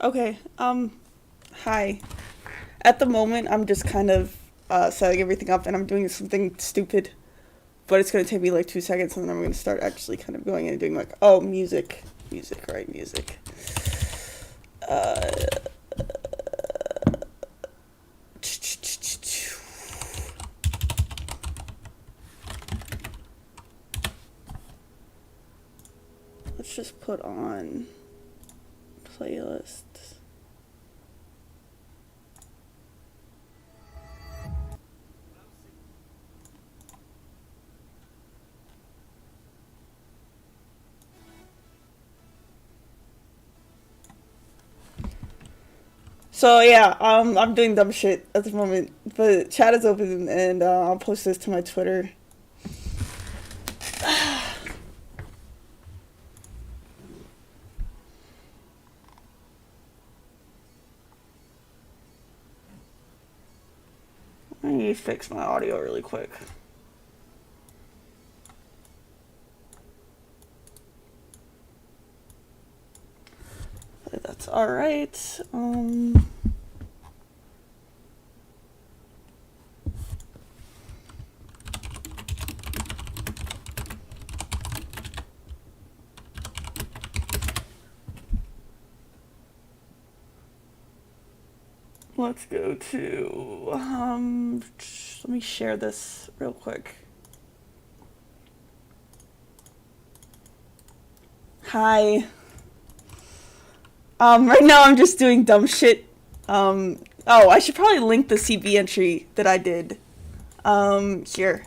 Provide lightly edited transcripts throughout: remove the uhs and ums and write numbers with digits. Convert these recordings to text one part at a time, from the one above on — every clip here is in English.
Okay, hi. At the moment, I'm just kind of setting everything up and I'm doing something stupid, but it's gonna take me like 2 seconds and then I'm gonna start actually kind of going in and doing like, oh, music. Music, right, music. Uh, let's just put on playlists. So yeah, I'm doing dumb shit at the moment, but chat is open and I'll post this to my Twitter. Let me fix my audio really quick. That's all right. Let's go to let me share this real quick. Hi. Right now I'm just doing dumb shit. Oh, I should probably link the CB entry that I did. Here.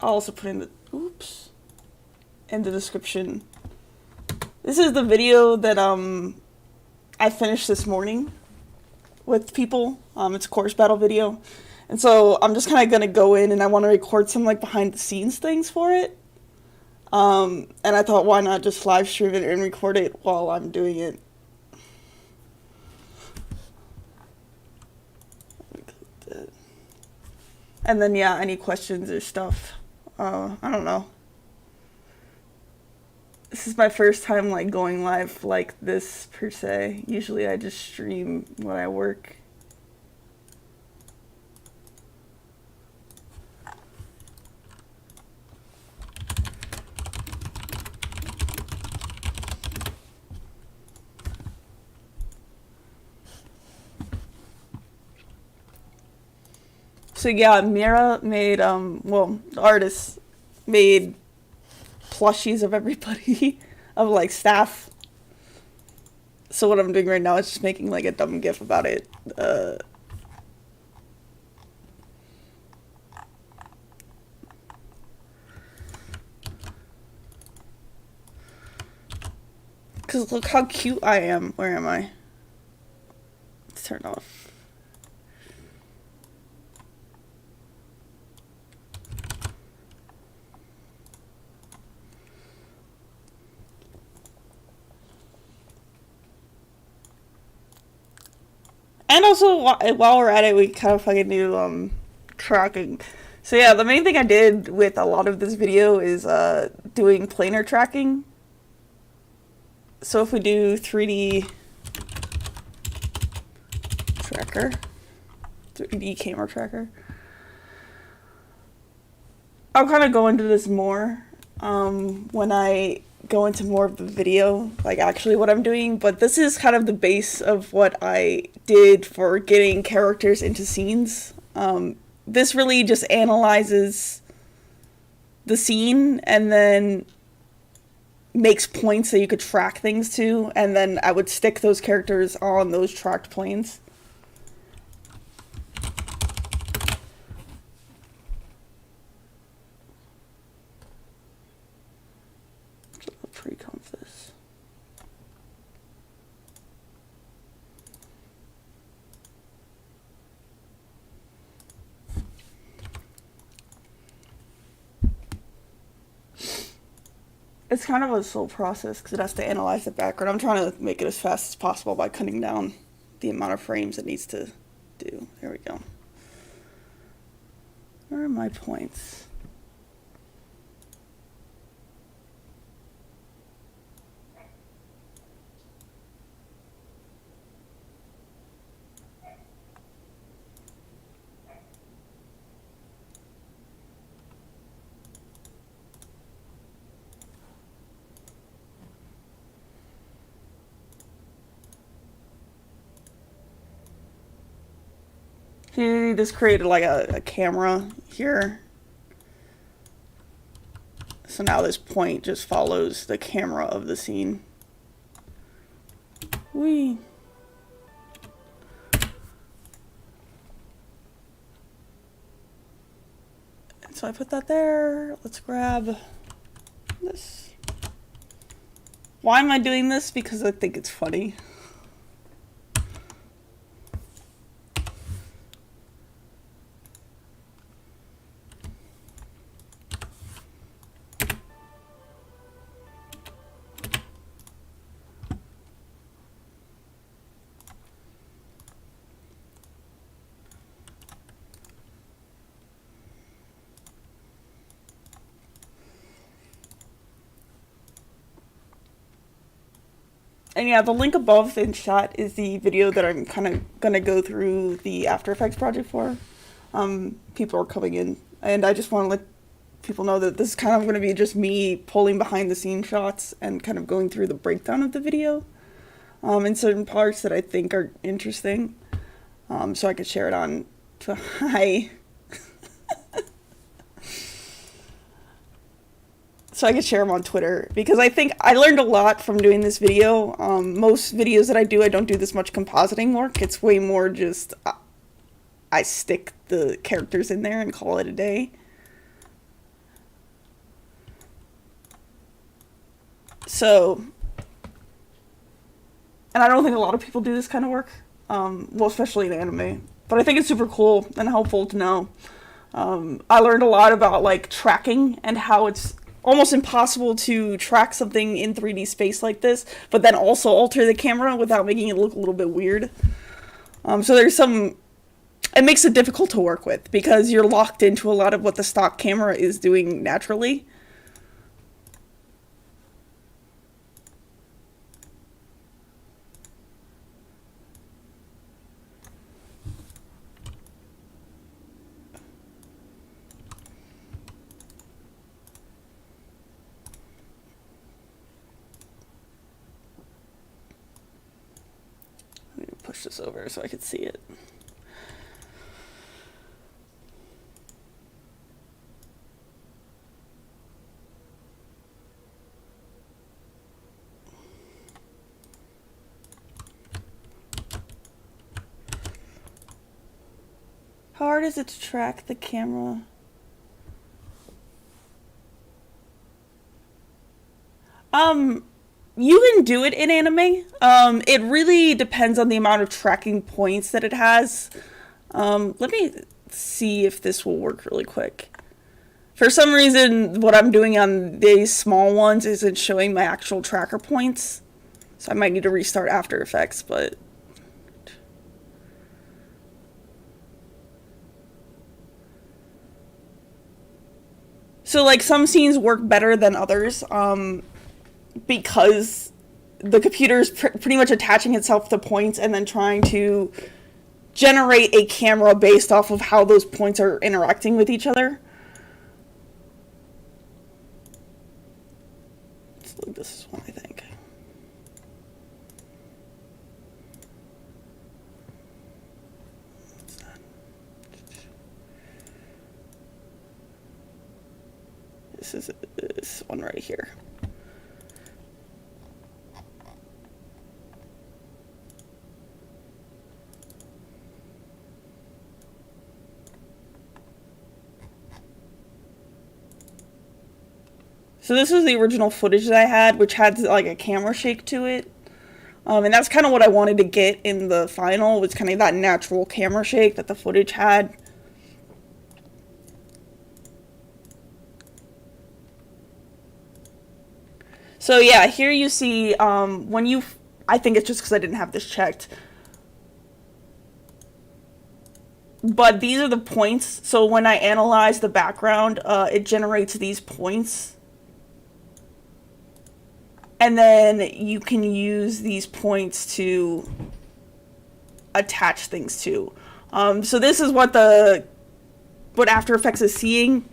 I'll also put in the in the description. This is the video that I finished this morning with people. It's a course battle video. And so I'm just kind of going to go in and I want to record some like behind the scenes things for it. And I thought, why not just live stream it and record it while I'm doing it. And then, yeah, any questions or stuff. I don't know. This is my first time like going live like this per se. Usually I just stream when I work. So yeah, Mira made well, the artist made plushies of everybody of like staff. So what I'm doing right now is just making like a dumb gif about it. Cause look how cute I am. Where am I? Let's turn off. And also, while we're at it, we kind of fucking do tracking. So yeah, the main thing I did with a lot of this video is doing planar tracking. So if we do 3D tracker, 3D camera tracker, I'll kind of go into this more when I go into more of the video, like actually what I'm doing, but this is kind of the base of what I did for getting characters into scenes. This really just analyzes the scene and then makes points that you could track things to, and then I would stick those characters on those tracked planes. Pre-comp this. It's kind of a slow process because it has to analyze the background. I'm trying to make it as fast as possible by cutting down the amount of frames it needs to do. There we go. Where are my points? He just created like a camera here. So now this point just follows the camera of the scene. Whee! And so I put that there. Let's grab this. Why am I doing this? Because I think it's funny. And yeah, the link above in chat is the video that I'm kind of going to go through the After Effects project for. People are coming in, and I just want to let people know that this is kind of going to be just me pulling behind the scene shots and kind of going through the breakdown of the video in certain parts that I think are interesting, so I could share it on to so I could share them on Twitter, because I think I learned a lot from doing this video. Most videos that I don't do this much compositing work. It's way more just I stick the characters in there and call it a day. So, and I don't think a lot of people do this kind of work, well, especially in anime, but I think it's super cool and helpful to know. I learned a lot about like tracking and how it's almost impossible to track something in 3D space like this, but then also alter the camera without making it look a little bit weird. So there's some, it makes it difficult to work with because you're locked into a lot of what the stock camera is doing naturally. Push this over so I could see it. How hard is it to track the camera? You can do it in anime. It really depends on the amount of tracking points that it has. Let me see if this will work really quick. For some reason, what I'm doing on these small ones isn't showing my actual tracker points. So I might need to restart After Effects, but... So, like, some scenes work better than others, because the computer is pretty much attaching itself to points and then trying to generate a camera based off of how those points are interacting with each other. This is one, I think. This is this one right here. So this was the original footage that I had, which had like a camera shake to it. And that's kind of what I wanted to get in the final, was kind of that natural camera shake that the footage had. So yeah, here you see when you, I think it's just because I didn't have this checked, but these are the points. So when I analyze the background, it generates these points. And then you can use these points to attach things to. So this is what After Effects is seeing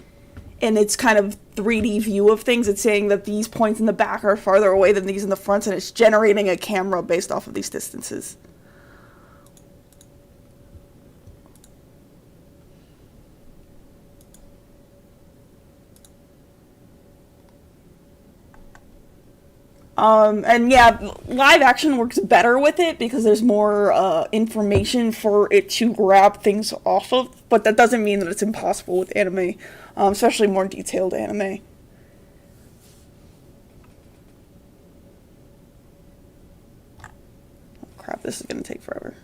in its kind of 3D view of things. It's saying that these points in the back are farther away than these in the front, and it's generating a camera based off of these distances. And yeah, live action works better with it because there's more information for it to grab things off of, but that doesn't mean that it's impossible with anime, especially more detailed anime. Oh, crap, this is gonna take forever.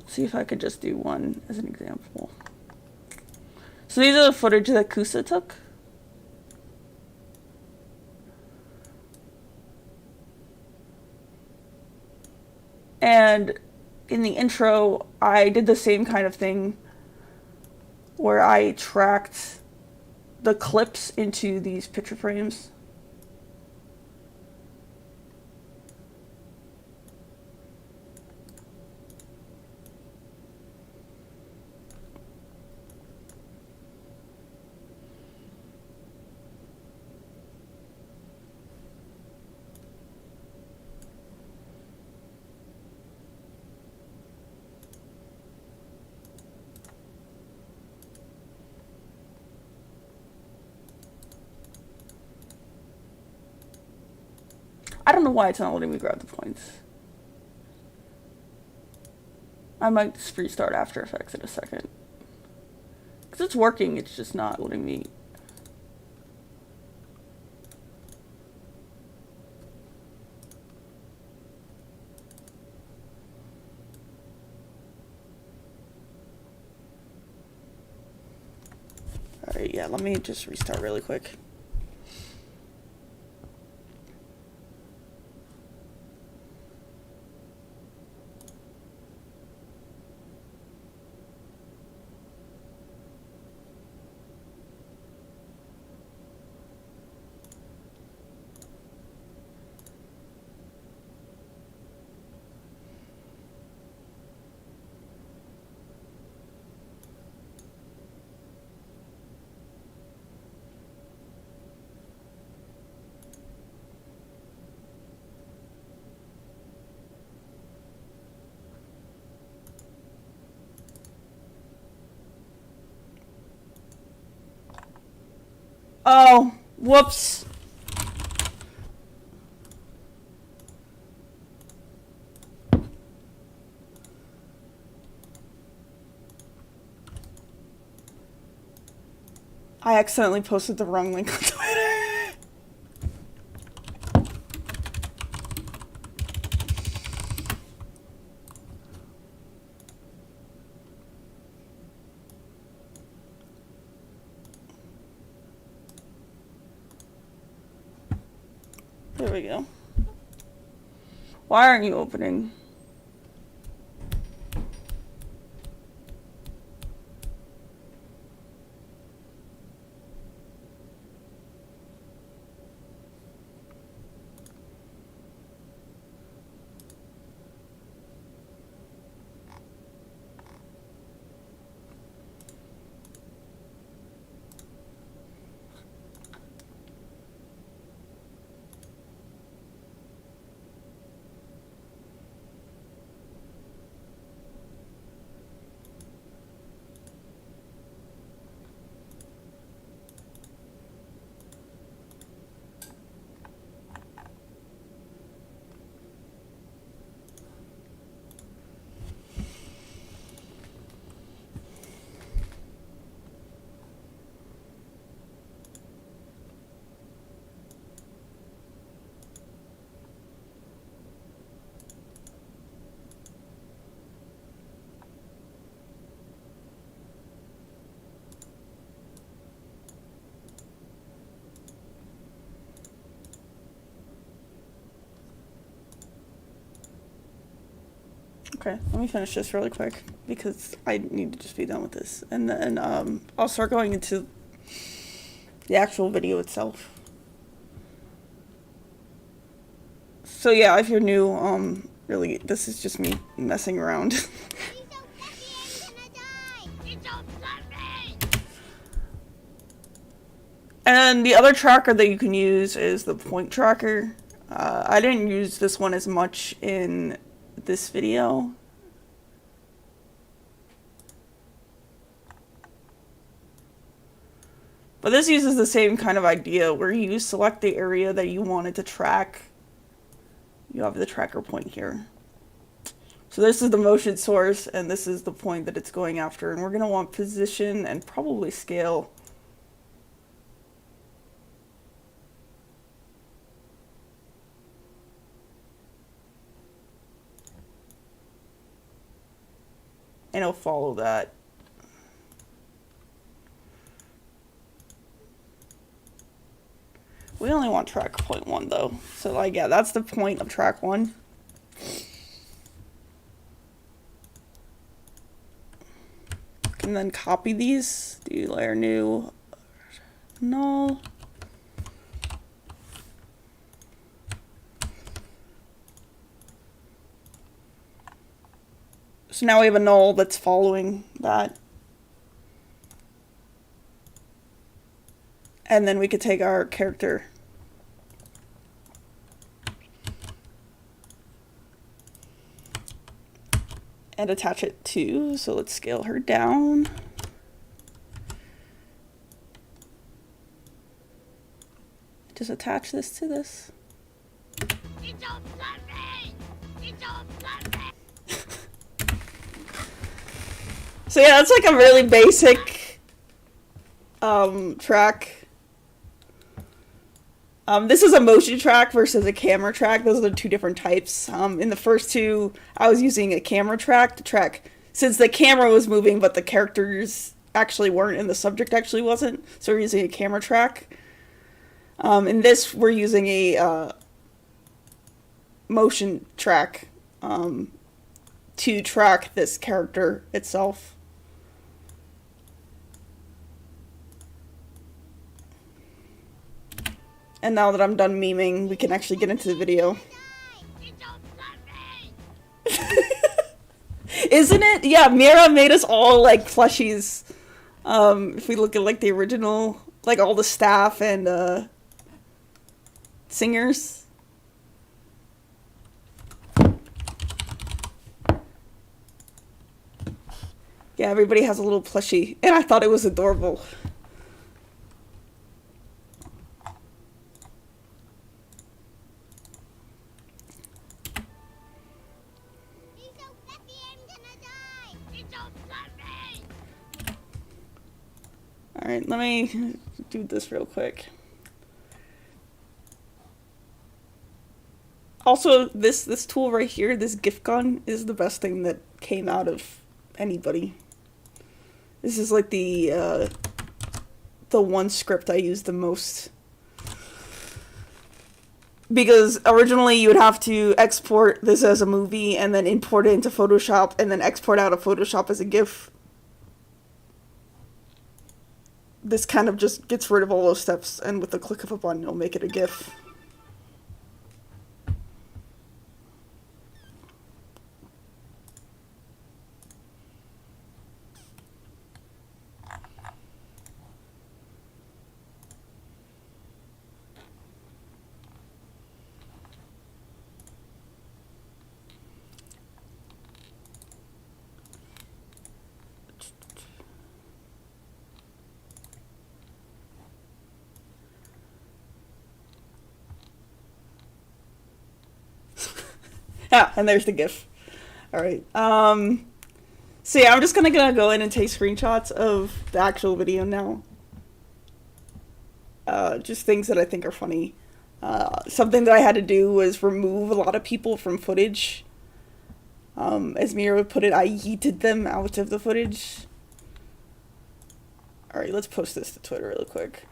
See if I could just do one as an example. So these are the footage that Kusa took. And in the intro, I did the same kind of thing where I tracked the clips into these picture frames. I don't know why it's not letting me grab the points. I might just restart After Effects in a second. Because it's working, it's just not letting me. Alright, yeah, let me just restart really quick. Oh, whoops. I accidentally posted the wrong link on Twitter. There we go. Why aren't you opening? Okay, let me finish this really quick because I need to just be done with this. And then I'll start going into the actual video itself. So yeah, if you're new, really, this is just me messing around. And the other tracker that you can use is the point tracker. I didn't use this one as much in this video. But this uses the same kind of idea where you select the area that you wanted to track. You have the tracker point here. So this is the motion source, and this is the point that it's going after. And we're going to want position and probably scale. And it'll follow that. We only want track point 1 though. So like, yeah, that's the point of track 1. And then copy these, do layer new, null. So now we have a null that's following that. And then we could take our character and attach it to, so let's scale her down. Just attach this to this. So yeah, that's like a really basic track. This is a motion track versus a camera track. Those are the two different types. In the first two, I was using a camera track to track, since the camera was moving, but the characters actually weren't and the subject actually wasn't. So we're using a camera track. In this, we're using a motion track to track this character itself. And now that I'm done memeing, we can actually get into the video. Isn't it? Yeah, Mira made us all like plushies. If we look at like the original, like all the staff and singers. Yeah, everybody has a little plushie, and I thought it was adorable. Alright, let me do this real quick. Also, this tool right here, this GIF gun, is the best thing that came out of anybody. This is like the one script I use the most. Because originally you would have to export this as a movie and then import it into Photoshop and then export out of Photoshop as a GIF. This kind of just gets rid of all those steps, and with the click of a button, it'll make it a GIF. Ah, and there's the GIF. Alright, so yeah, I'm just gonna go in and take screenshots of the actual video now. Just things that I think are funny. Something that I had to do was remove a lot of people from footage. As Mira would put it, I yeeted them out of the footage. Alright, let's post this to Twitter real quick.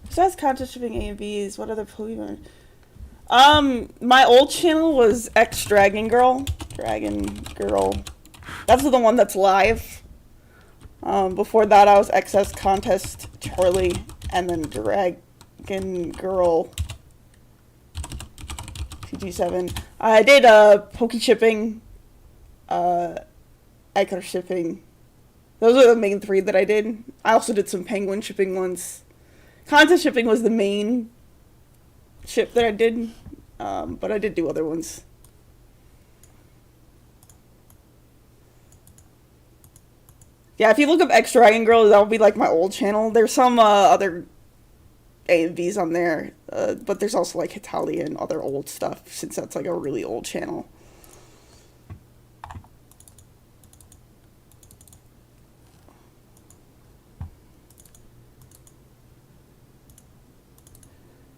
Besides content shipping A and B's, what other Pokemon? My old channel was X Dragon Girl. Dragon Girl. That's the one that's live. Before that, I was XS Contest Charlie, and then Dragon Girl PG7. I did Poke Shipping, Icar Shipping. Those are the main 3 that I did. I also did some Penguin Shipping once. Contest Shipping was the main ship that I did, but I did do other ones. Yeah, if you look up X Dragon Girl, that will be like my old channel. There's some other A and Bs on there, but there's also like Hitalia and other old stuff, since that's like a really old channel.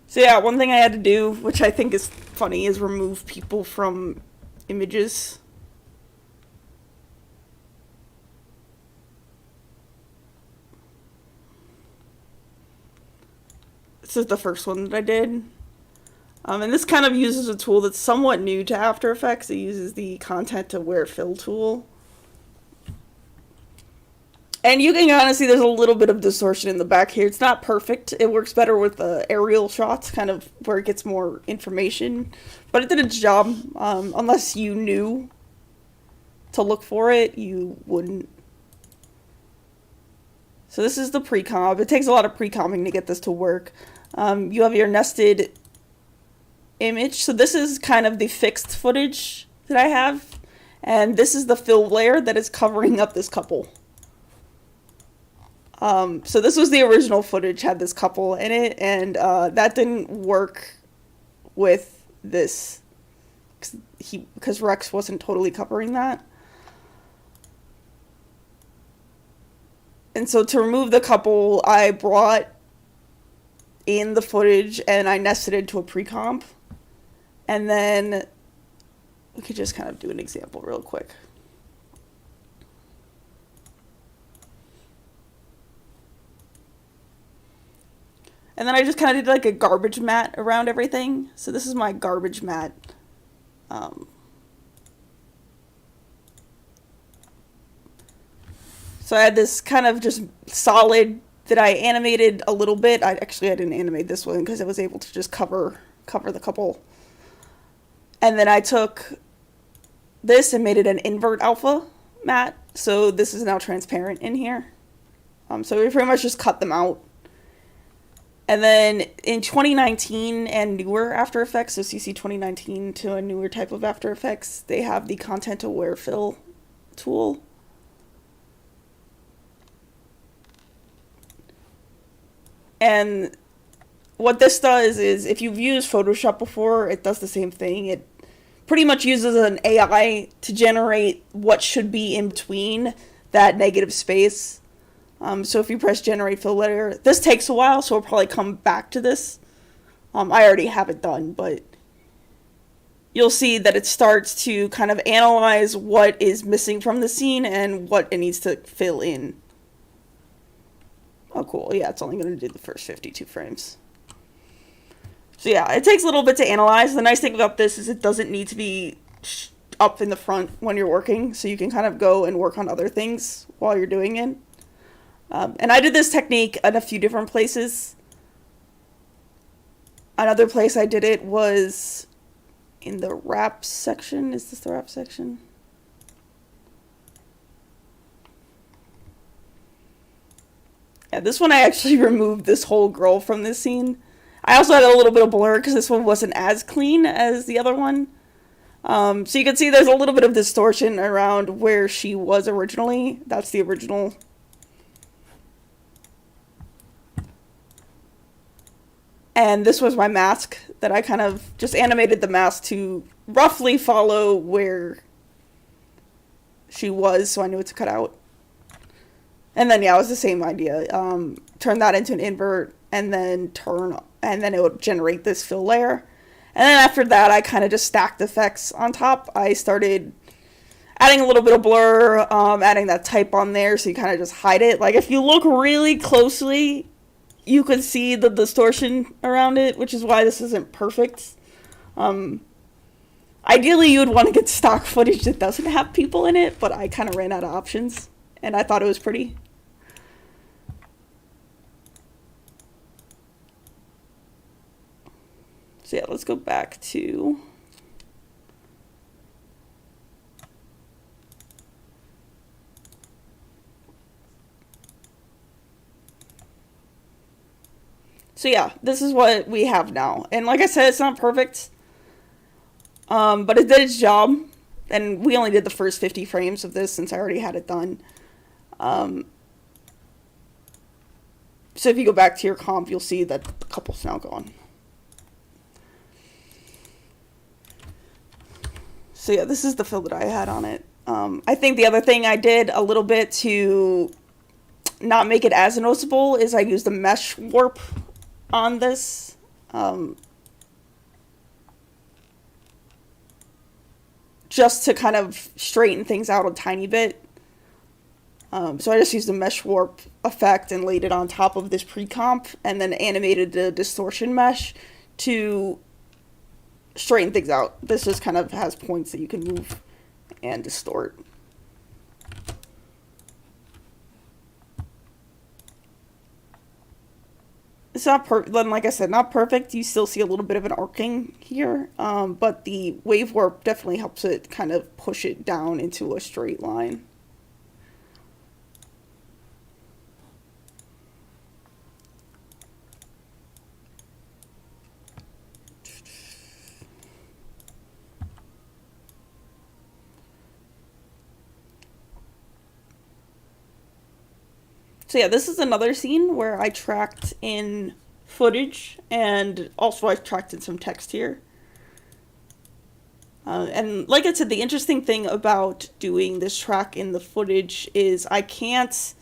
So yeah, one thing I had to do, which I think is funny, is remove people from images. This is the first one that I did. And this kind of uses a tool that's somewhat new to After Effects. It uses the Content Aware Fill tool. And you can kind of see there's a little bit of distortion in the back here. It's not perfect. It works better with aerial shots, kind of where it gets more information. But it did its job. Unless you knew to look for it, you wouldn't. So this is the pre-comp. It takes a lot of pre-comping to get this to work. You have your nested image. So this is kind of the fixed footage that I have. And this is the fill layer that is covering up this couple. So this was the original footage, had this couple in it, and that didn't work with this because Rex wasn't totally covering that. And so to remove the couple, I brought in the footage and I nested it to a pre-comp. And then we could just kind of do an example real quick. And then I just kind of did like a garbage mat around everything. So this is my garbage mat. So I had this kind of just solid that I animated a little bit. I didn't animate this one because I was able to just cover the couple. And then I took this and made it an invert alpha mat. So this is now transparent in here. So we pretty much just cut them out. And then in 2019 and newer After Effects, so CC 2019 to a newer type of After Effects, they have the Content Aware Fill tool. And what this does is, if you've used Photoshop before, it does the same thing. It pretty much uses an AI to generate what should be in between that negative space. So if you press generate fill layer, this takes a while, so we'll probably come back to this. I already have it done, but you'll see that it starts to kind of analyze what is missing from the scene and what it needs to fill in. Oh, cool. Yeah, it's only going to do the first 52 frames. So yeah, it takes a little bit to analyze. The nice thing about this is it doesn't need to be up in the front when you're working, so you can kind of go and work on other things while you're doing it. And I did this technique at a few different places. Another place I did it was in the wrap section. Is this the wrap section? Yeah, this one I actually removed this whole girl from this scene. I also had a little bit of blur because this one wasn't as clean as the other one. So you can see there's a little bit of distortion around where she was originally. That's the original. And this was my mask that I kind of just animated the mask to roughly follow where she was, so I knew what to cut out. And then, yeah, it was the same idea. Turn that into an invert, and then it would generate this fill layer. And then after that, I kind of just stacked effects on top. I started adding a little bit of blur, adding that type on there, so you kind of just hide it. Like, if you look really closely, you could see the distortion around it, which is why this isn't perfect. Ideally, you would want to get stock footage that doesn't have people in it, but I kind of ran out of options, and I thought it was pretty. So yeah, let's go back to... So yeah, this is what we have now. And like I said, it's not perfect. But it did its job. And we only did the first 50 frames of this since I already had it done. So if you go back to your comp, you'll see that the couple's now gone. So yeah, this is the fill that I had on it. I think the other thing I did a little bit to not make it as noticeable is I used the mesh warp on this. Just to kind of straighten things out a tiny bit. So I just used the mesh warp effect and laid it on top of this pre-comp and then animated the distortion mesh to straighten things out. This just kind of has points that you can move and distort. It's not like I said, not perfect. You still see a little bit of an arcing here, but the wave warp definitely helps it kind of push it down into a straight line. So yeah, this is another scene where I tracked in footage and also I tracked in some text here. And like I said, the interesting thing about doing this track in the footage is I can't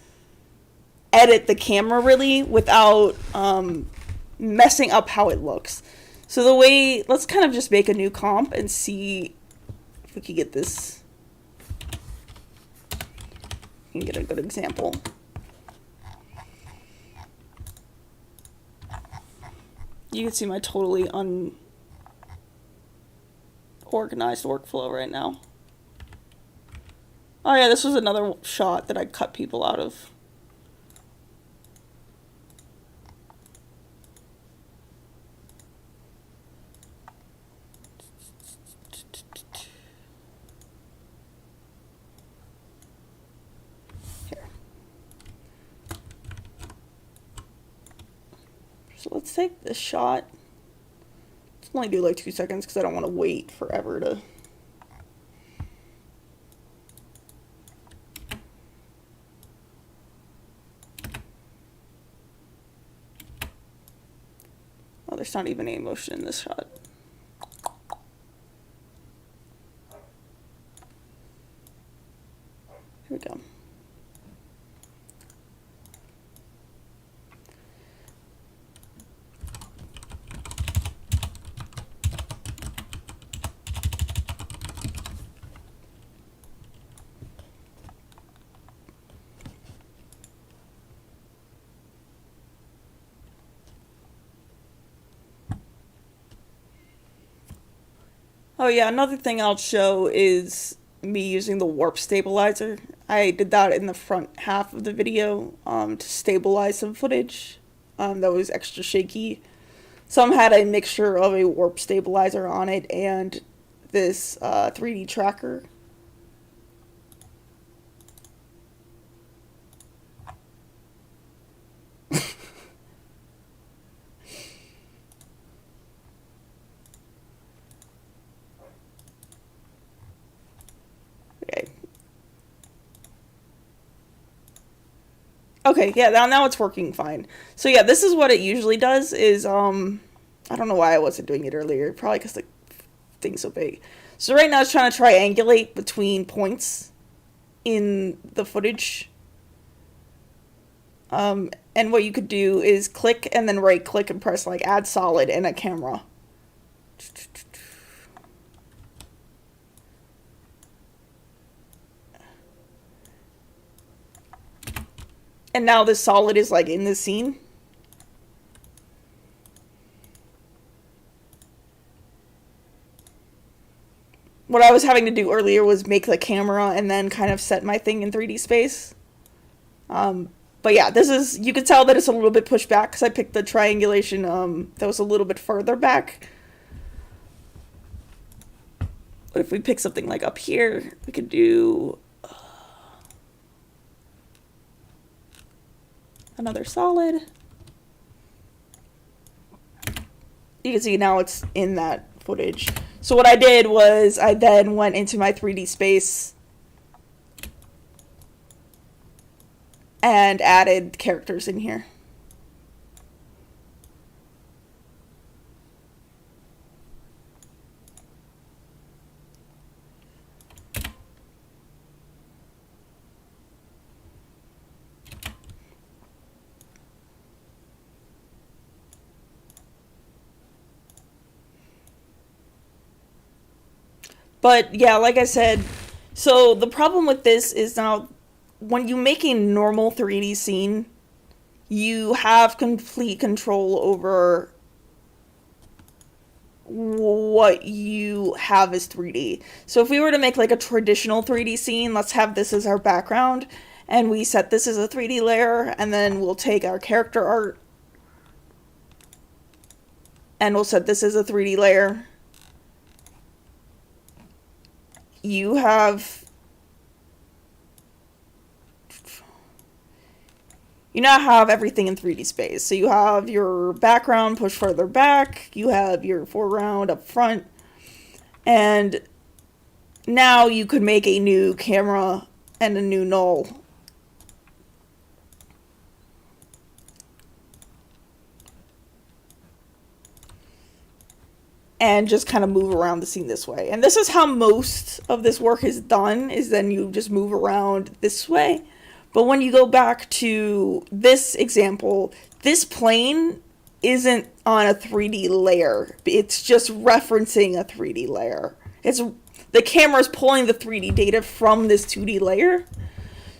edit the camera really without messing up how it looks. So the way, let's kind of just make a new comp and see if we can get this. You can get a good example. You can see my totally unorganized workflow right now. Oh yeah, this was another shot that I cut people out of. Here. So let's take this shot. Let's only do like 2 seconds because I don't want to wait forever to... Oh, there's not even any motion in this shot. Here we go. Oh yeah, another thing I'll show is me using the Warp Stabiliser. I did that in the front half of the video to stabilize some footage that was extra shaky. Some had a mixture of a Warp Stabiliser on it and this 3D tracker. Okay, yeah, now it's working fine. So yeah, this is what it usually does is, I don't know why I wasn't doing it earlier. Probably because the thing's so big. So right now it's trying to triangulate between points in the footage. And what you could do is click and then right click and press like add solid and a camera. And now this solid is like in this scene. What I was having to do earlier was make the camera and then kind of set my thing in 3D space. But yeah, this is, you can tell that it's a little bit pushed back because I picked the triangulation that was a little bit further back. But if we pick something like up here, we could do another solid. You can see now it's in that footage. So what I did was I then went into my 3D space and added characters in here. But yeah, like I said, so the problem with this is now when you make a normal 3D scene, you have complete control over what you have as 3D. So if we were to make like a traditional 3D scene, let's have this as our background, and we set this as a 3D layer, and then we'll take our character art, and we'll set this as a 3D layer. You now have everything in 3D space. So you have your background pushed further back, you have your foreground up front, and now you could make a new camera and a new null. And just kind of move around the scene this way. And this is how most of this work is done, is then you just move around this way. But when you go back to this example, this plane isn't on a 3D layer. It's just referencing a 3D layer. The camera's pulling the 3D data from this 2D layer.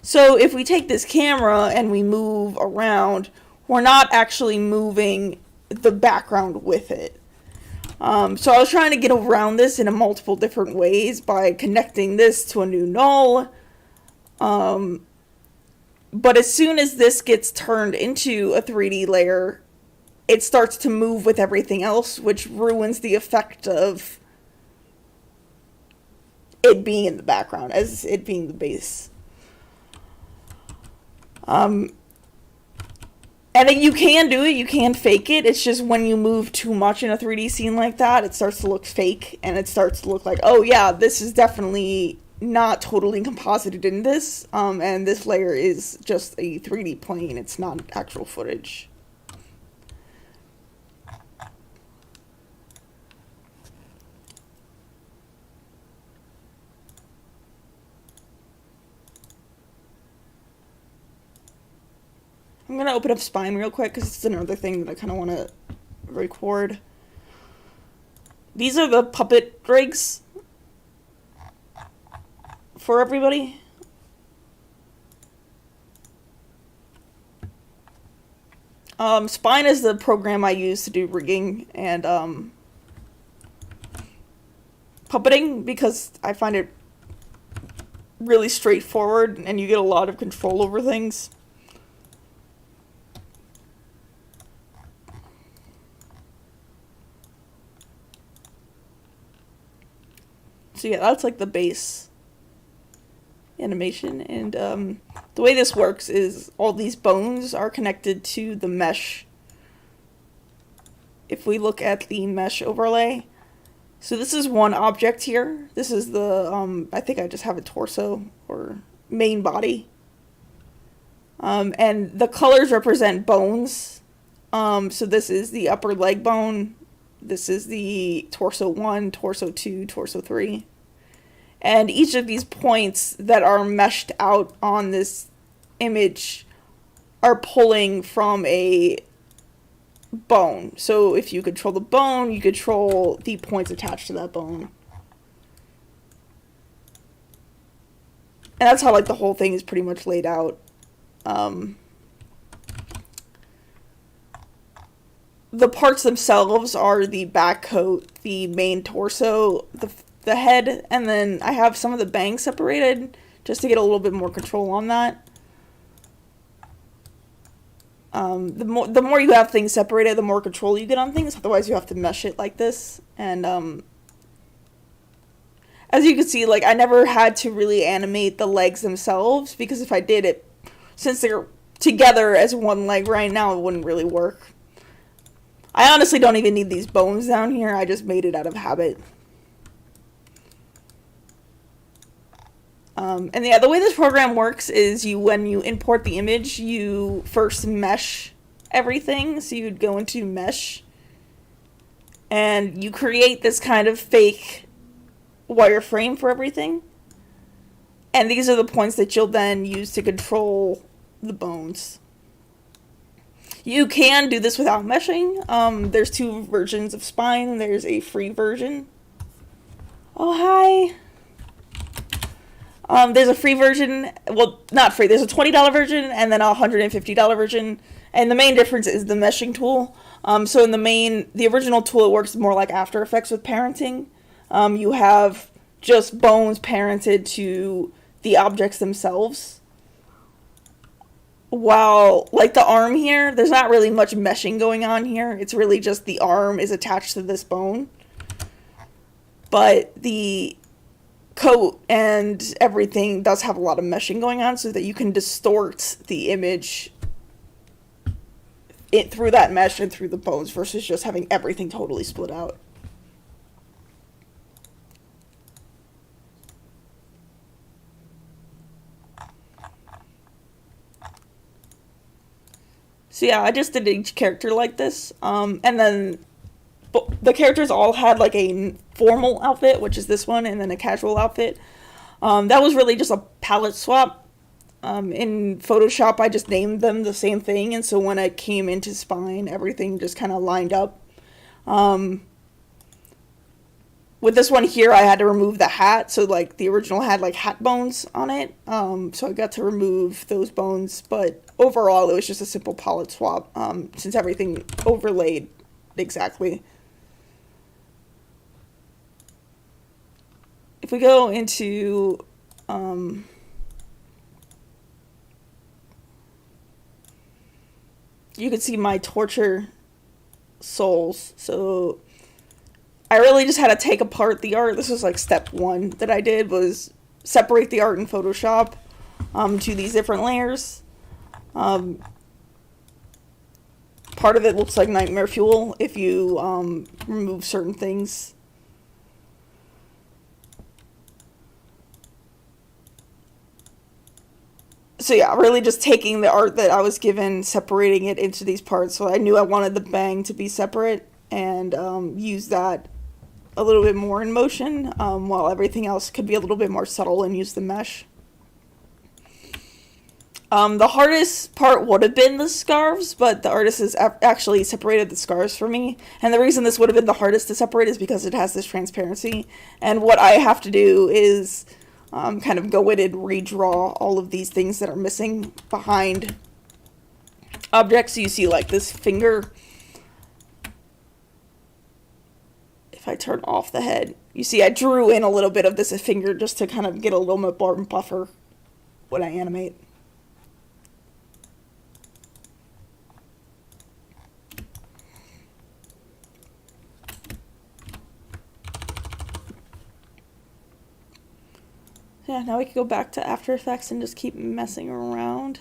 So if we take this camera and we move around, we're not actually moving the background with it. So I was trying to get around this in multiple different ways by connecting this to a new null. But as soon as this gets turned into a 3D layer, it starts to move with everything else, which ruins the effect of it being in the background, as it being the base. And then you can do it, you can fake it. It's just when you move too much in a 3D scene like that, it starts to look fake, and it starts to look like, oh yeah, this is definitely not totally composited in this, and this layer is just a 3D plane, it's not actual footage. I'm going to open up Spine real quick because it's another thing that I kind of want to record. These are the puppet rigs for everybody. Spine is the program I use to do rigging and puppeting because I find it really straightforward and you get a lot of control over things. So yeah, that's like the base animation, and the way this works is all these bones are connected to the mesh. If we look at the mesh overlay, so this is one object here. This is the, I think I just have a torso or main body. And the colors represent bones. So this is the upper leg bone. This is the torso 1, torso 2, torso 3. And each of these points that are meshed out on this image are pulling from a bone. So if you control the bone, you control the points attached to that bone. And that's how like the whole thing is pretty much laid out. The parts themselves are the back coat, the main torso, the head, and then I have some of the bangs separated just to get a little bit more control on that. The more you have things separated, the more control you get on things. Otherwise, you have to mesh it like this. And as you can see, like, I never had to really animate the legs themselves, because if I did it, since they're together as one leg right now, it wouldn't really work. I honestly don't even need these bones down here. I just made it out of habit. And yeah, the way this program works is when you import the image, you first mesh everything. So you'd go into mesh and you create this kind of fake wireframe for everything. And these are the points that you'll then use to control the bones. You can do this without meshing. There's two versions of Spine. There's a free version. Oh, hi. There's a free version. Well, not free. There's a $20 version and then a $150 version. And the main difference is the meshing tool. So in the original tool, it works more like After Effects with parenting. You have just bones parented to the objects themselves. While, like the arm here, there's not really much meshing going on here. It's really just the arm is attached to this bone. But the coat and everything does have a lot of meshing going on so that you can distort the image through that mesh and through the bones versus just having everything totally split out. So yeah, I just did each character like this, and then the characters all had like a formal outfit, which is this one, and then a casual outfit. That was really just a palette swap. In Photoshop, I just named them the same thing, and so when I came into Spine, everything just kind of lined up. With this one here, I had to remove the hat, so like the original had like hat bones on it, so I got to remove those bones, but overall it was just a simple palette swap, since everything overlaid exactly. If we go into you can see my torture souls. So I really just had to take apart the art. This was like step one that I did, was separate the art in Photoshop to these different layers. Part of it looks like Nightmare Fuel if you remove certain things. So yeah, really just taking the art that I was given, separating it into these parts. So I knew I wanted the bang to be separate, and use that a little bit more in motion, while everything else could be a little bit more subtle and use the mesh. The hardest part would have been the scarves, but the artist has actually separated the scarves for me. And the reason this would have been the hardest to separate is because it has this transparency. And what I have to do is kind of go in and redraw all of these things that are missing behind objects. So you see like this finger. If I turn off the head, you see I drew in a little bit of this finger just to kind of get a little bit more buffer when I animate. Yeah, now we can go back to After Effects and just keep messing around.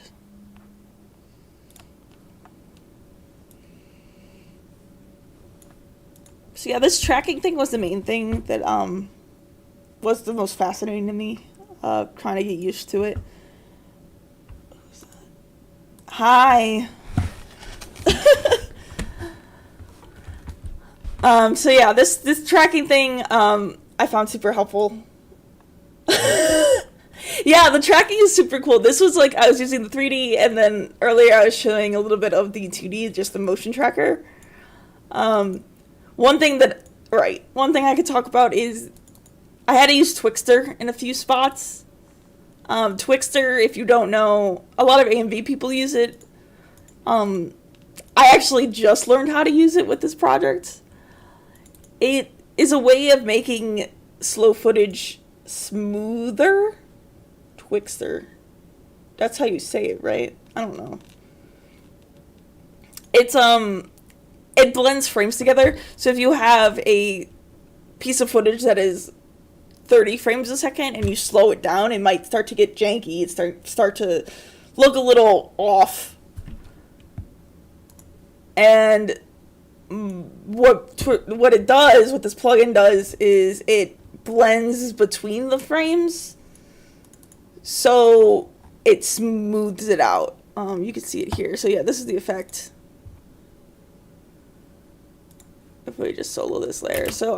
So yeah, this tracking thing was the main thing that was the most fascinating to me. Trying to get used to it. Hi. So yeah, this tracking thing I found super helpful. Yeah, the tracking is super cool. This was like, I was using the 3D, and then earlier I was showing a little bit of the 2D, just the motion tracker. One thing I could talk about is I had to use Twixtor in a few spots. Twixtor, if you don't know, a lot of AMV people use it. I actually just learned how to use it with this project. It is a way of making slow footage smoother. Twixtor. That's how you say it, right? I don't know. It's it blends frames together. So if you have a piece of footage that is 30 frames a second and you slow it down, it might start to get janky. It start to look a little off. And what it does, what this plugin does, is it blends between the frames, so it smooths it out. You can see it here. So yeah, this is the effect. If we just solo this layer, so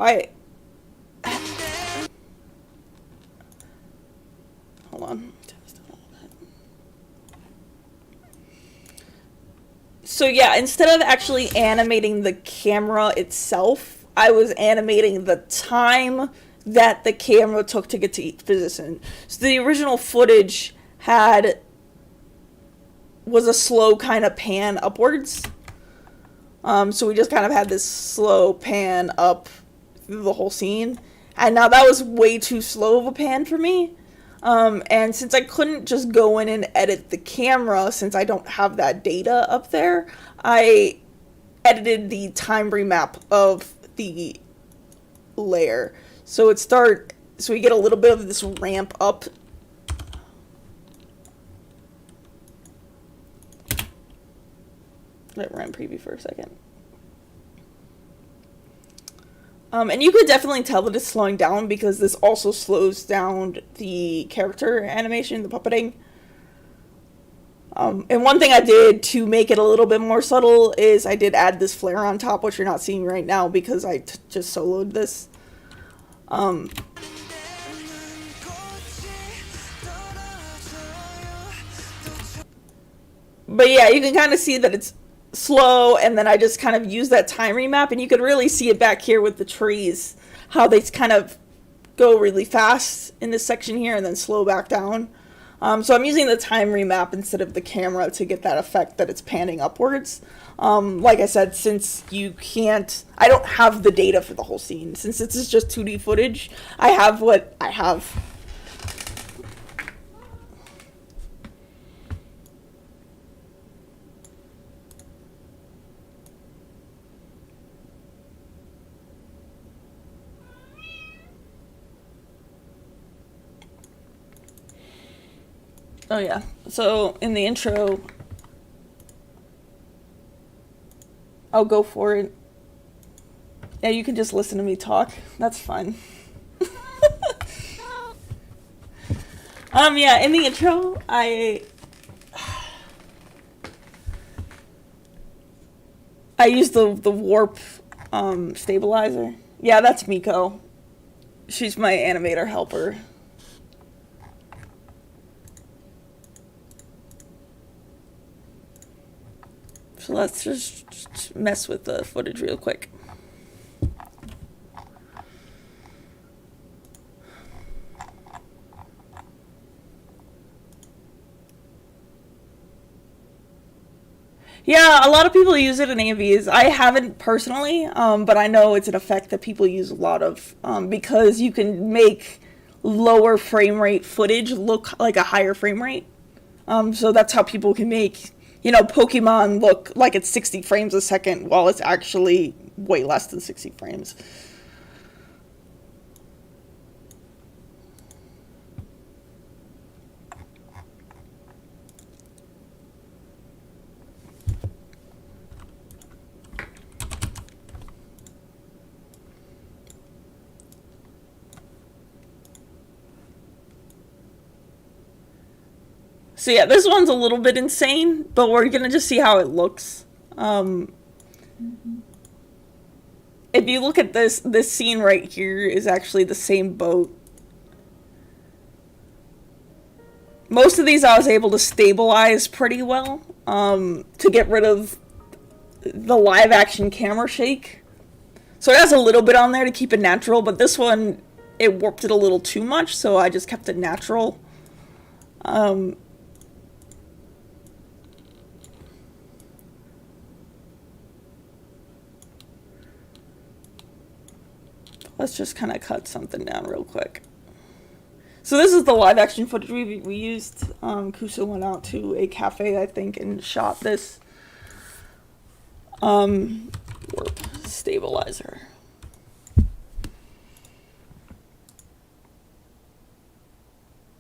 hold on. So yeah, instead of actually animating the camera itself, I was animating the time that the camera took to get to each position. So the original footage was a slow kind of pan upwards. So we just kind of had this slow pan up through the whole scene. And now that was way too slow of a pan for me. And since I couldn't just go in and edit the camera, since I don't have that data up there, I edited the time remap of the layer. So we get a little bit of this ramp up. Let me run preview for a second. And you could definitely tell that it's slowing down because this also slows down the character animation, the puppeting. And one thing I did to make it a little bit more subtle is I did add this flare on top, which you're not seeing right now because I just soloed this. But yeah, you can kind of see that it's slow, and then I just kind of use that time remap, and you can really see it back here with the trees, how they kind of go really fast in this section here and then slow back down. So I'm using the time remap instead of the camera to get that effect that it's panning upwards. Like I said, since I don't have the data for the whole scene, since this is just 2D footage, I have what I have. Oh yeah, so in the intro, I'll go for it. Yeah, you can just listen to me talk. That's fun. Yeah, in the intro, I used the Warp Stabiliser. Yeah, that's Miko. She's my animator helper. So let's just mess with the footage real quick. Yeah, a lot of people use it in AVs. I haven't personally, but I know it's an effect that people use a lot of because you can make lower frame rate footage look like a higher frame rate. So that's how people can make, Pokemon look like it's 60 frames a second while it's actually way less than 60 frames. So yeah, this one's a little bit insane, but we're gonna just see how it looks. If you look at this scene right here is actually the same boat. Most of these I was able to stabilize pretty well to get rid of the live action camera shake. So it has a little bit on there to keep it natural, but this one, it warped it a little too much, so I just kept it natural. Let's just kind of cut something down real quick. So this is the live action footage we used. Kusa went out to a cafe, I think, and shot this. Warp Stabiliser.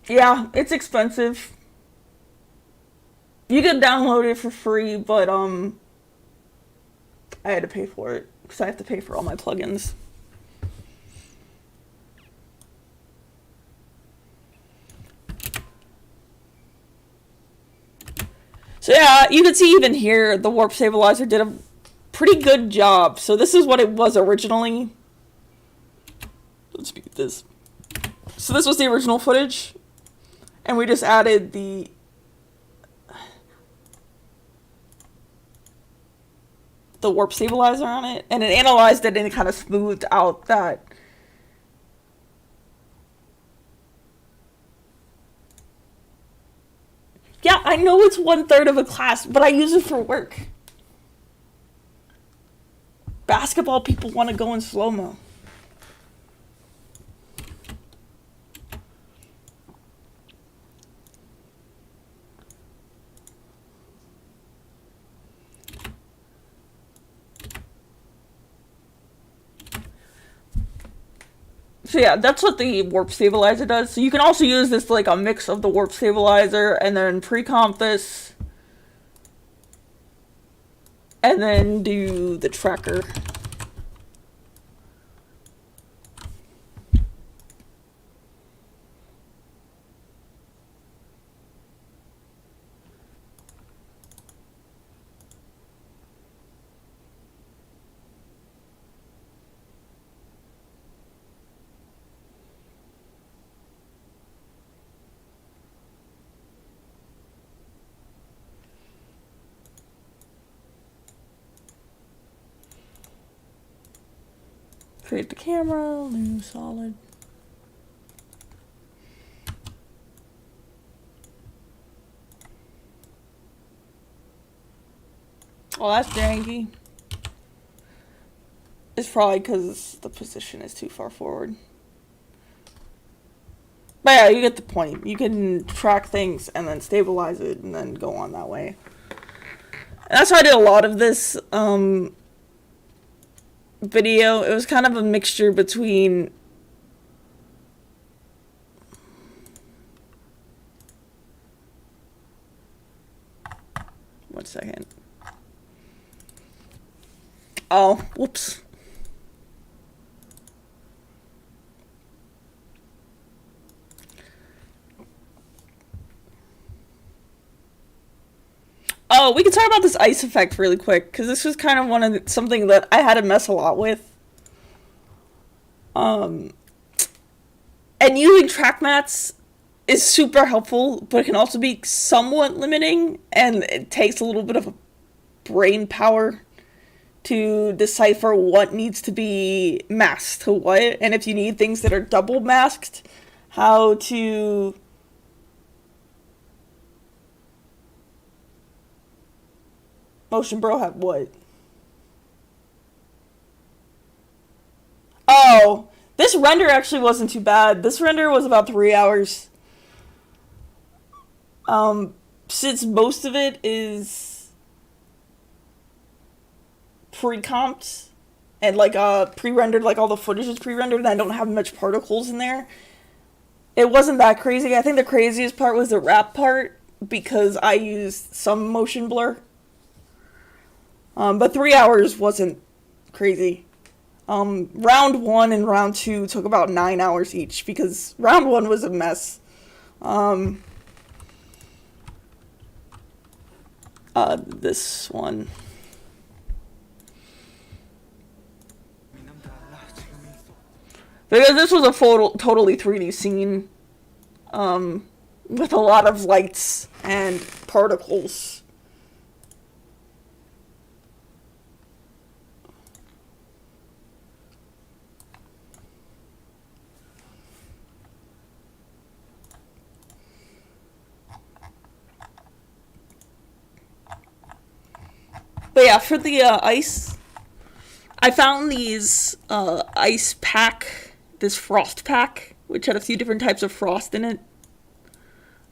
Yeah, it's expensive. You can download it for free, but I had to pay for it because I have to pay for all my plugins. So yeah, you can see even here the Warp Stabiliser did a pretty good job. So this is what it was originally. Let's mute this. So this was the original footage, and we just added the Warp Stabiliser on it, and it analyzed it and it kind of smoothed out that. Yeah, I know it's 1/3 of a class, but I use it for work. Basketball people want to go in slow-mo. So yeah, that's what the Warp Stabiliser does. So you can also use this like a mix of the Warp Stabiliser and then pre-comp this. And then do the tracker. Create the camera, new solid. Oh, that's janky. It's probably because the position is too far forward. But yeah, you get the point. You can track things and then stabilize it and then go on that way. And that's how I did a lot of this video. It was kind of a mixture between one second. Oh, whoops. Oh, we can talk about this ice effect really quick, because this was kind of something that I had to mess a lot with. And using track mats is super helpful, but it can also be somewhat limiting, and it takes a little bit of brain power to decipher what needs to be masked to what, and if you need things that are double masked, how to Motion Bro have what? Oh, this render actually wasn't too bad. This render was about 3 hours. Since most of it is pre-comped and like pre-rendered, like all the footage is pre-rendered and I don't have much particles in there, it wasn't that crazy. I think the craziest part was the wrap part because I used some motion blur. But 3 hours wasn't crazy. Round 1 and round 2 took about 9 hours each because round 1 was a mess. This one. Because this was a totally 3D scene, with a lot of lights and particles. But yeah, for the ice, I found these ice pack, this frost pack, which had a few different types of frost in it.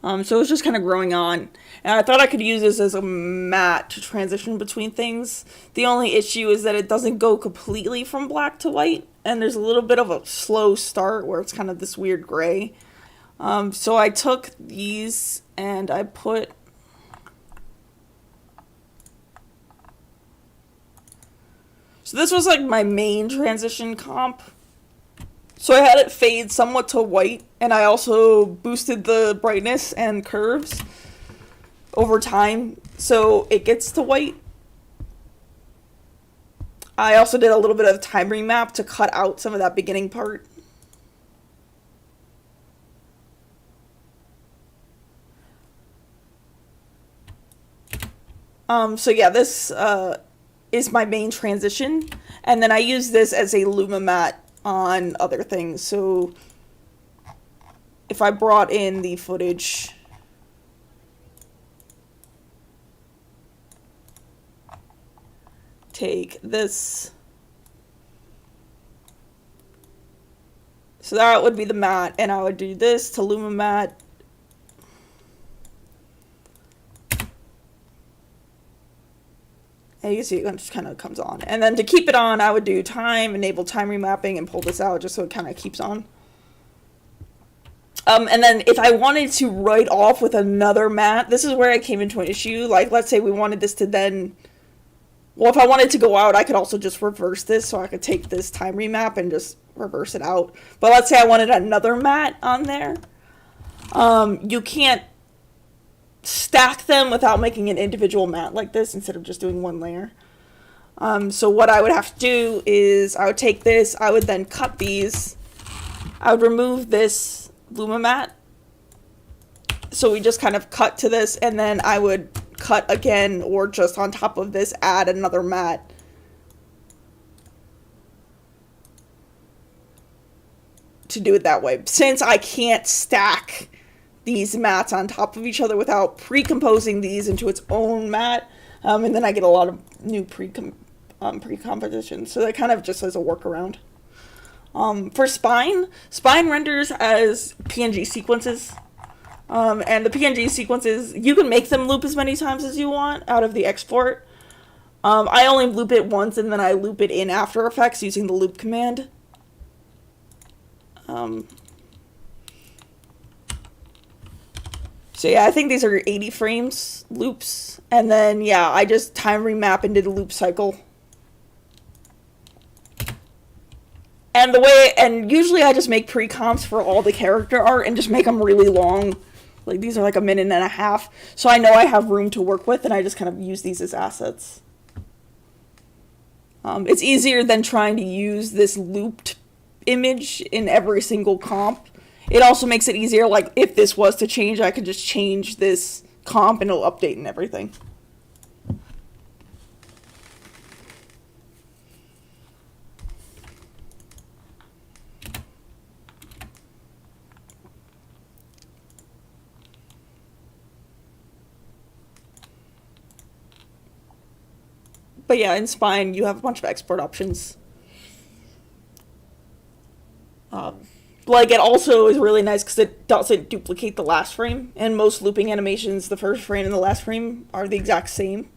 So it was just kind of growing on. And I thought I could use this as a mat to transition between things. The only issue is that it doesn't go completely from black to white. And there's a little bit of a slow start where it's kind of this weird gray. So I took these and I put so this was like my main transition comp. So I had it fade somewhat to white, and I also boosted the brightness and curves over time so it gets to white. I also did a little bit of time remap to cut out some of that beginning part. So yeah, this is my main transition, and then I use this as a Luma matte on other things. So if I brought in the footage, take this, so that would be the matte, and I would do this to Luma matte. And you can see it just kind of comes on. And then to keep it on, I would do time, enable time remapping, and pull this out just so it kind of keeps on. And then if I wanted to write off with another matte, this is where I came into an issue. Like, let's say we wanted this to then... Well, if I wanted to go out, I could also just reverse this, so I could take this time remap and just reverse it out. But let's say I wanted another matte on there. You can't stack them without making an individual matte like this instead of just doing one layer. So what I would have to do is I would take this, I would then cut these, I would remove this Luma matte, so we just kind of cut to this, and then I would cut again, or just on top of this add another matte. To do it that way, since I can't stack these mats on top of each other without pre-composing these into its own mat, and then I get a lot of new pre-compositions, so that kind of just as a workaround. For spine renders as PNG sequences, and the PNG sequences, you can make them loop as many times as you want out of the export. I only loop it once, and then I loop it in After Effects using the loop command. So yeah, I think these are 80 frames loops, and then yeah, I just time remap into the loop cycle. And usually I just make pre-comps for all the character art and just make them really long. Like, these are like 1.5 minutes, so I know I have room to work with, and I just kind of use these as assets. It's easier than trying to use this looped image in every single comp. It also makes it easier, like, if this was to change, I could just change this comp and it'll update and everything. But yeah, in Spine, you have a bunch of export options. Like, it also is really nice because it doesn't duplicate the last frame. And most looping animations, the first frame and the last frame are the exact same.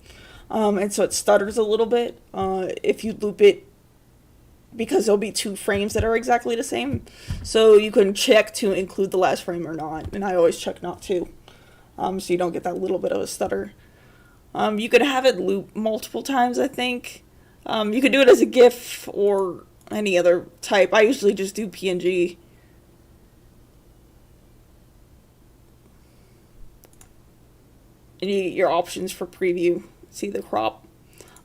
And so it stutters a little bit if you loop it, because there'll be 2 frames that are exactly the same. So you can check to include the last frame or not. And I always check not to, so you don't get that little bit of a stutter. You could have it loop multiple times, I think. You could do it as a GIF or any other type. I usually just do PNG. And you get your options for preview. See the crop.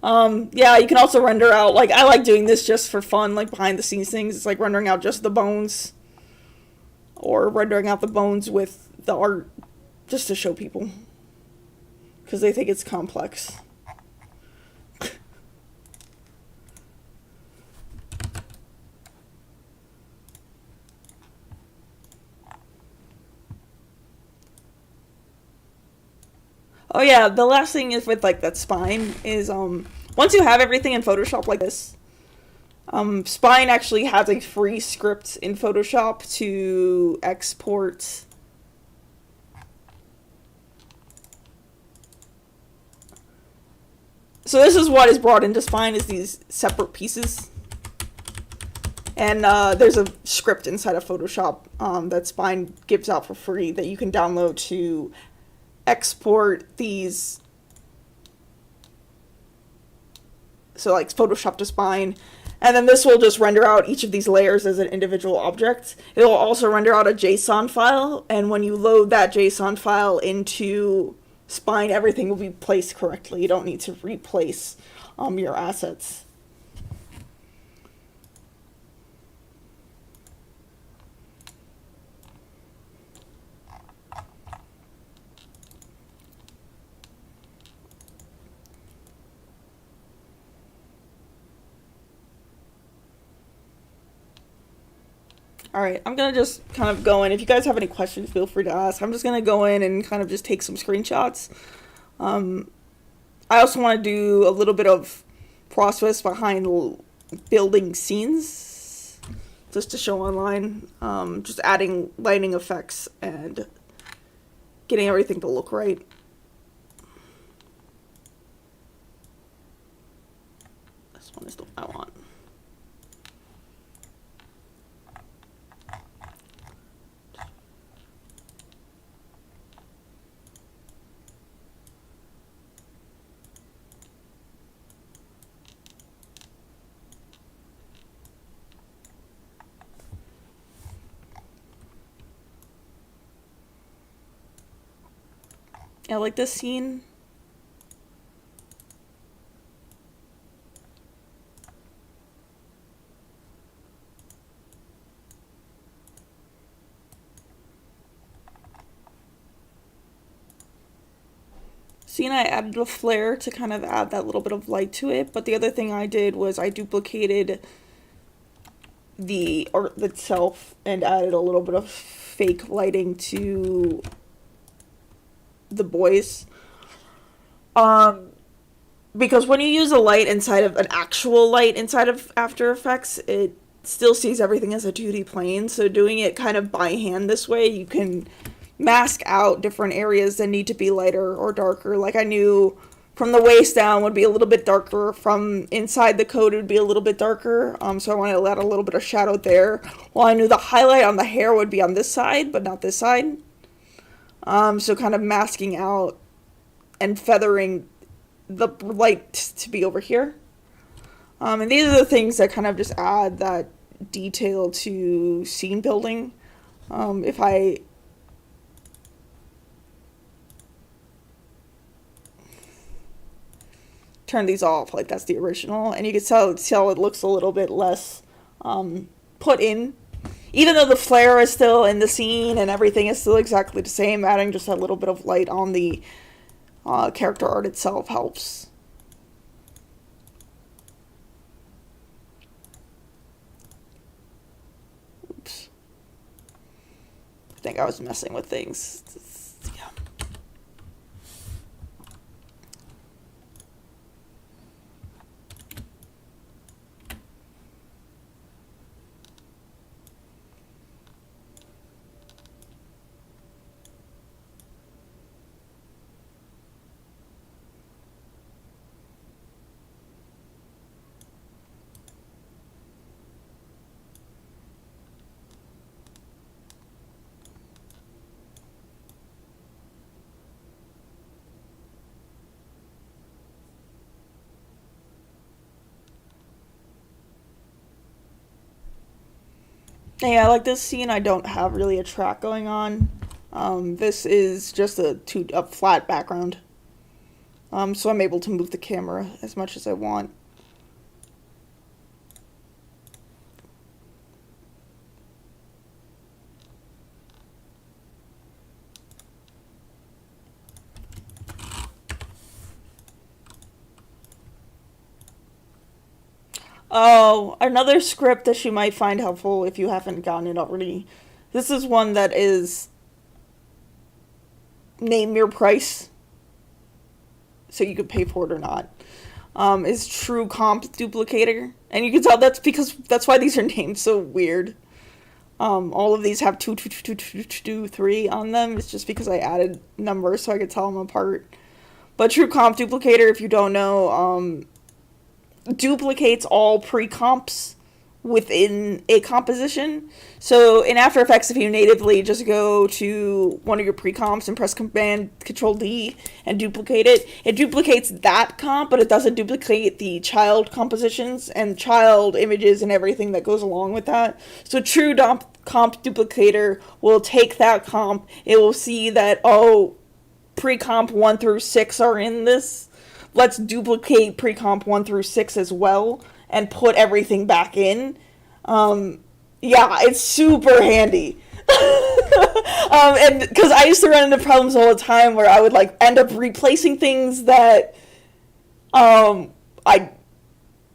Yeah, you can also render out, like, I like doing this just for fun, like behind the scenes things. It's like rendering out just the bones, or rendering out the bones with the art just to show people, because they think it's complex. Oh yeah, the last thing is with, like, that spine is, once you have everything in Photoshop like this, Spine actually has a free script in Photoshop to export so this is what is brought into Spine, is these separate pieces. And there's a script inside of Photoshop that Spine gives out for free that you can download to export these. So like Photoshop to Spine. And then this will just render out each of these layers as an individual object. It will also render out a JSON file. And when you load that JSON file into Spine, everything will be placed correctly. You don't need to replace your assets. Alright, I'm going to just kind of go in. If you guys have any questions, feel free to ask. I'm just going to go in and kind of just take some screenshots. I also want to do a little bit of process behind building scenes, just to show online. Just adding lighting effects and getting everything to look right. This one is the one I want. I like this scene. Scene, I added a flare to kind of add that little bit of light to it, but the other thing I did was I duplicated the art itself and added a little bit of fake lighting to the boys. Because when you use a light inside of an actual light inside of After Effects, it still sees everything as a 2D plane. So doing it kind of by hand this way, you can mask out different areas that need to be lighter or darker. Like I knew from the waist down would be a little bit darker, from inside the coat it would be a little bit darker. So I wanted to let a little bit of shadow there. Well, I knew the highlight on the hair would be on this side, but not this side. So kind of masking out and feathering the light to be over here. And these are the things that kind of just add that detail to scene building. If I turn these off, like that's the original, and you can tell it looks a little bit less put in. Even though the flare is still in the scene and everything is still exactly the same, adding just a little bit of light on the character art itself helps. Oops. I think I was messing with things. Yeah. Yeah, like this scene, I don't have really a track going on. This is just a flat background. So I'm able to move the camera as much as I want. Oh, another script that you might find helpful if you haven't gotten it already. This is one that is name your price, so you could pay for it or not. Is True Comp Duplicator, and you can tell that's why these are named so weird. All of these have 2, 3 on them. It's just because I added numbers so I could tell them apart. But True Comp Duplicator, if you don't know, duplicates all pre-comps within a composition. So in After Effects, if you natively just go to one of your pre-comps and press Command Control D and duplicate it, it duplicates that comp, but it doesn't duplicate the child compositions and child images and everything that goes along with that. So true comp duplicator will take that comp, it will see that, oh, pre-comp 1 through 6 are in this, let's duplicate pre-comp 1 through 6 as well and put everything back in. Yeah, it's super handy. And because I used to run into problems all the time where I would like end up replacing things that I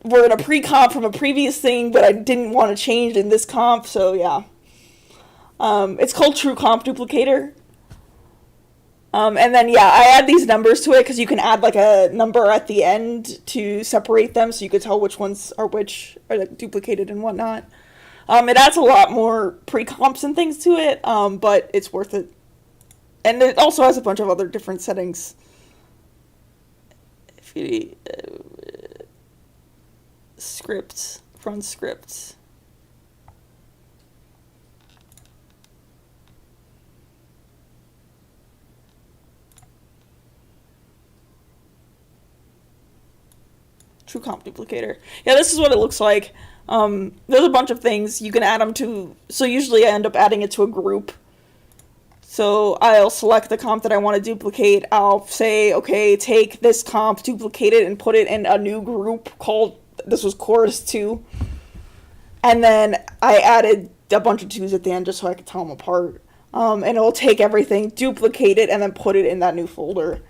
were in a pre-comp from a previous thing, but I didn't want to change in this comp, so yeah. It's called True Comp Duplicator. And then, yeah, I add these numbers to it because you can add, like, a number at the end to separate them so you could tell which ones are which, or like, duplicated and whatnot. It adds a lot more pre-comps and things to it, but it's worth it. And it also has a bunch of other different settings. If you... scripts, front scripts. True Comp Duplicator. Yeah, this is what it looks like. There's a bunch of things you can add them to. So usually I end up adding it to a group. So I'll select the comp that I want to duplicate. I'll say, okay, take this comp, duplicate it, and put it in a new group called, this was Chorus 2. And then I added a bunch of 2s at the end just so I could tell them apart. And it'll take everything, duplicate it, and then put it in that new folder.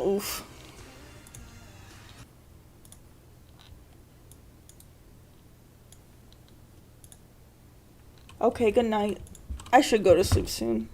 Oof. Okay, good night. I should go to sleep soon.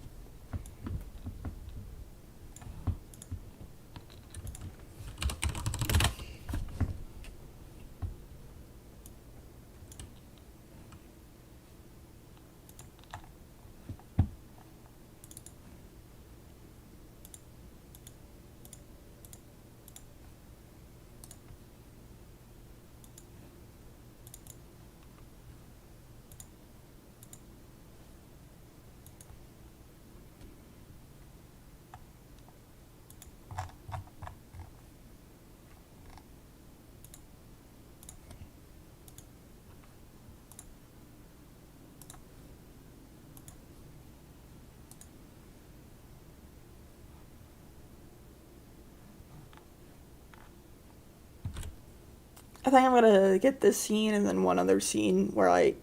I think I'm gonna get this scene and then one other scene where I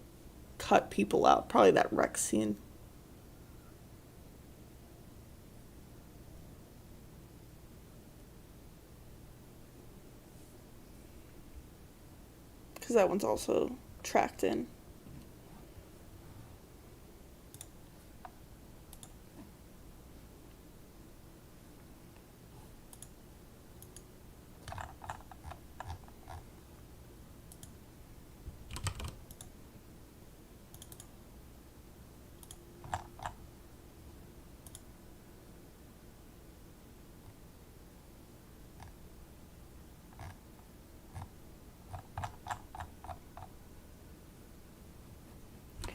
cut people out. Probably that Rex scene. Because that one's also tracked in.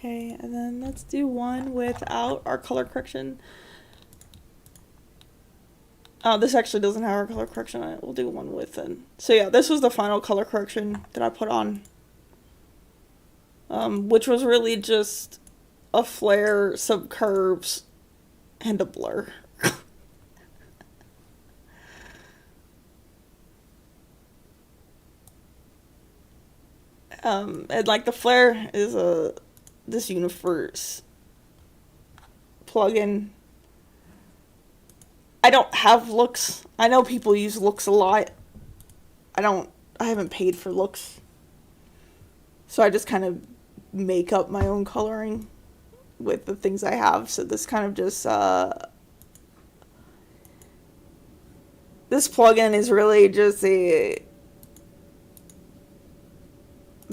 Okay, and then let's do one without our color correction. Oh, this actually doesn't have our color correction on it. We'll do one with it. So yeah, this was the final color correction that I put on. Which was really just a flare, some curves, and a blur. And like the flare is this universe plugin. I don't have looks. I know people use looks a lot. I haven't paid for looks. So I just kind of make up my own coloring with the things I have. So this kind of just, this plugin is really just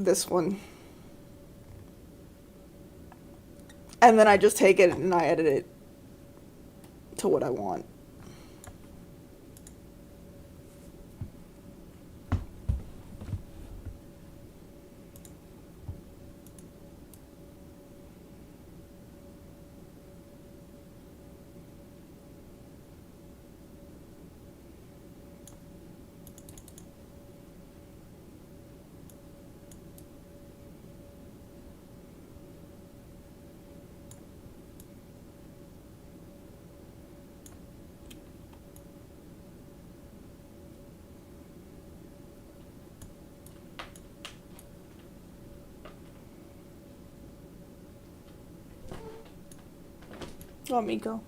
this one. And then I just take it and I edit it to what I want. Let me go.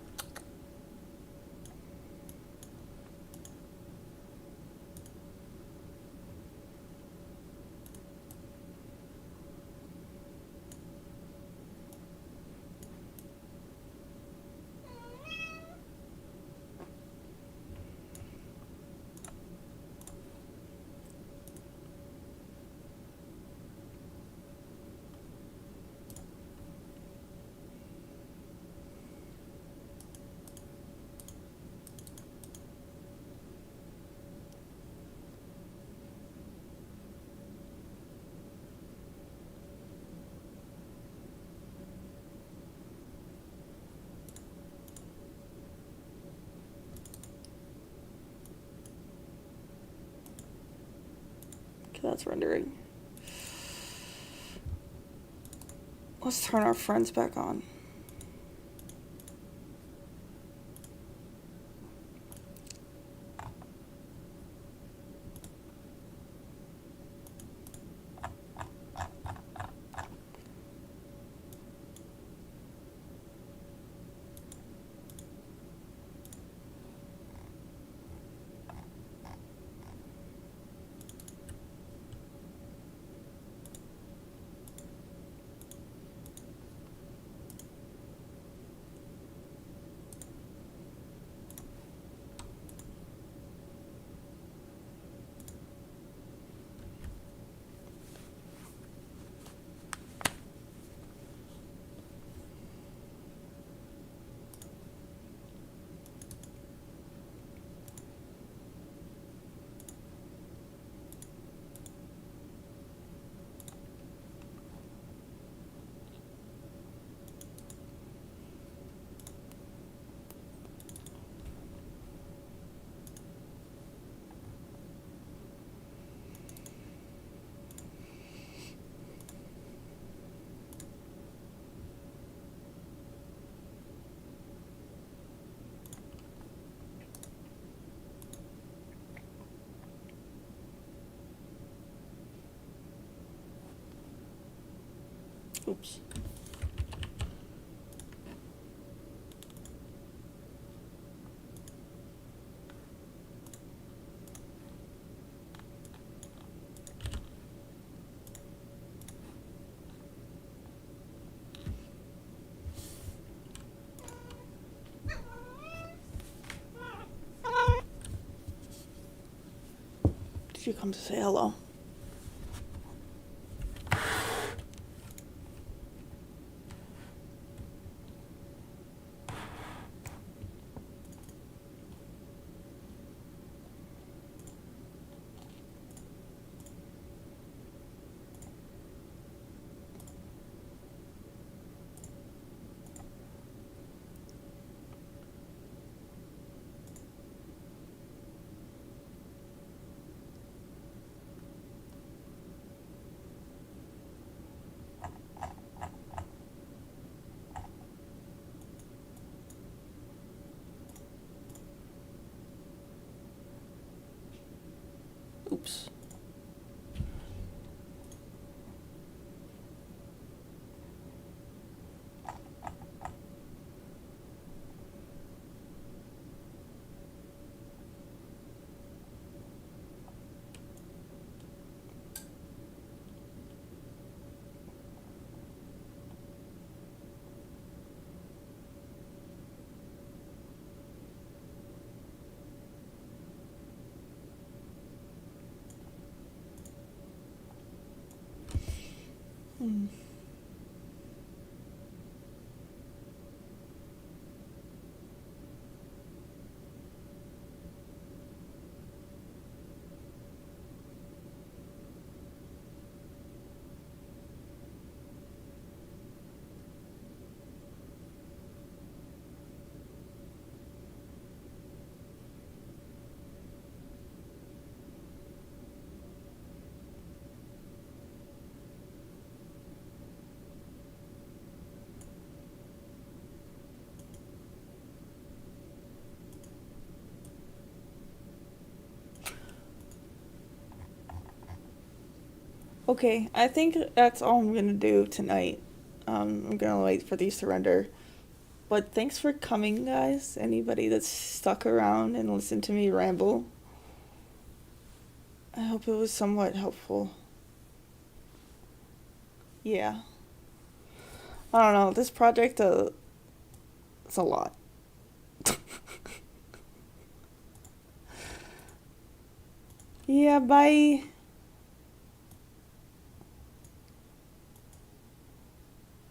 That's rendering. Let's turn our friends back on. Oops. Did you come to say hello? Oops. Okay, I think that's all I'm gonna do tonight. I'm gonna wait for these to render. But thanks for coming, guys. Anybody that's stuck around and listened to me ramble. I hope it was somewhat helpful. Yeah. I don't know, this project, it's a lot. Yeah, bye.